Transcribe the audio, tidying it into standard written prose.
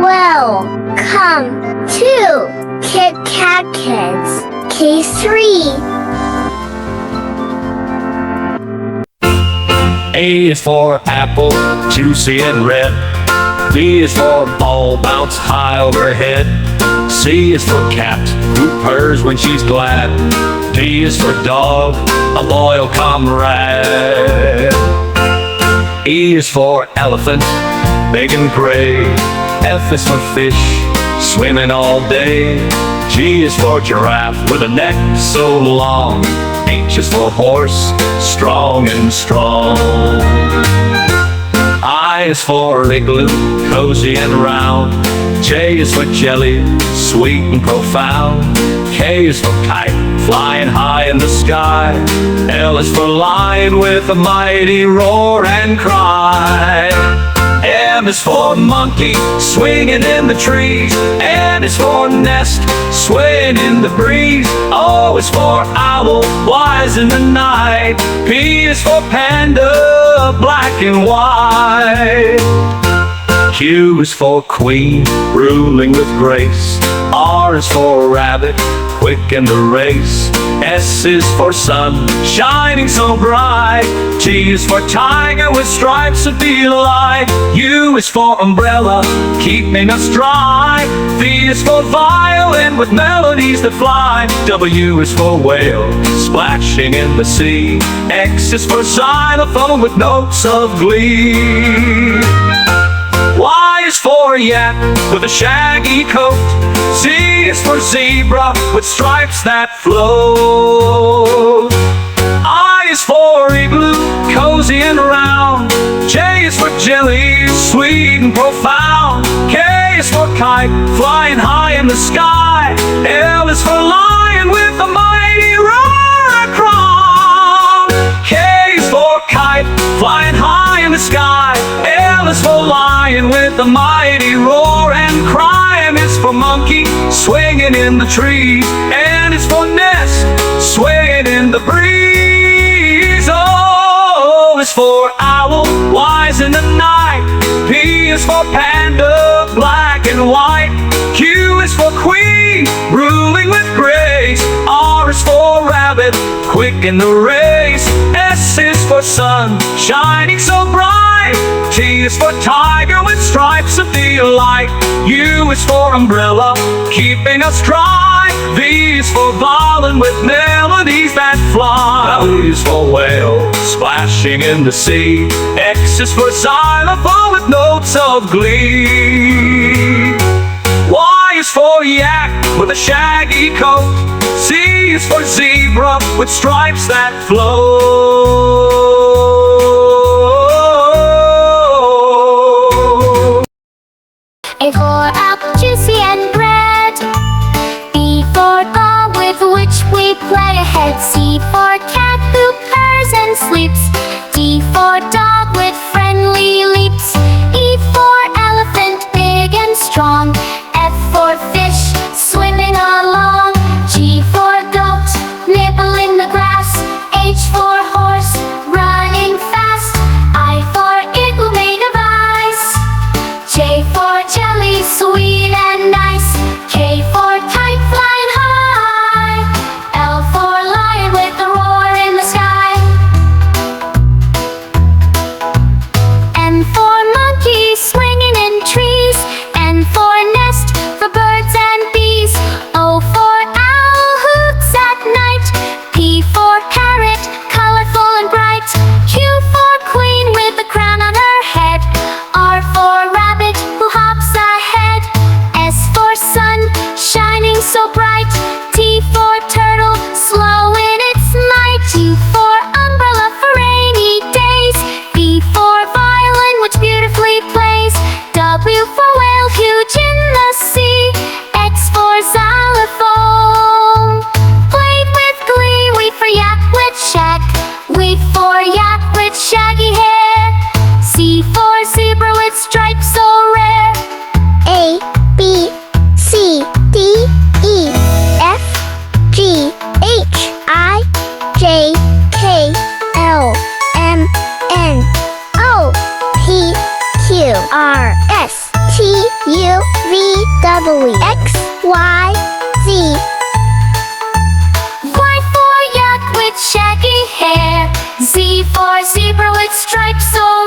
Welcome to kitkatkids Case 3. A is for apple, juicy and red. B is for ball, bounce high overhead. C is for cat, who purrs when she's glad. D is for dog, a loyal comrade. E is for elephant, big and gray. F is for fish, swimming all day. G is for giraffe, with a neck so long. H is for horse, strong and strong. I is for igloo, cozy and round. J is for jelly, sweet and profound. K is for kite, flying high in the sky. L is for lion, with a mighty roar and cry. M is for monkey, swinging in the trees. N is for nest, swaying in the breeze. O is for owl, wise in the night. P is for panda, black and white. Q is for queen, ruling with grace. R is for rabbit, quick in the race. S is for sun, shining so bright. T is for tiger, with stripes of delight. U is for umbrella, keeping us dry. V is for violin, with melodies that fly. W is for whale, splashing in the sea. X is for xylophone, with notes of glee. Y is for yak, with a shaggy coat. Z is for zebra, with stripes that float. I is for igloo, cozy and round. J is for jelly, sweet and profound. K is for kite, flying high in the sky. L is for lion, with a mighty roar and crown. K is for kite, flying high in the sky. L is for lion, with a mighty roar and cry. M is for monkey, swinging in the trees. N is for nest, swaying in the breeze. O is for owl, wise in the night. P is for panda, black and white. Q is for queen, ruling with grace. R is for rabbit, quick in the race. S is for sun, shining so bright. T is for tiger, with stripes of delight. U is for umbrella, keeping us dry. V is for violin, with melodies that fly. W is for whale, splashing in the sea. X is for xylophone, with notes of glee. Y is for yak, with a shaggy coat. Z is for zebra, with stripes that flow. A for apple, juicy and red. B for ball, with which we play ahead. C for cat, who purrs and sleeps. D for dog, with friendly leaps. E for elephant, big and strong. F for fish, swimming along. G for goat, nibbling the grass. H for horse, running fast. I for igloo, made of ice. J for jelly, sweet and nice. K for kite, flying high. L for lion, with a roar in the sky. M for monkey, swinging in trees. N for nest, for birds and bees. O for owl, hoots at night. P for parrot, colorful and bright. Q for queen, with a crown on her head. R for rabbit, who hops ahead. wobbly. X, Y, Z. Y for yak with shaggy hair. Z for zebra with stripes so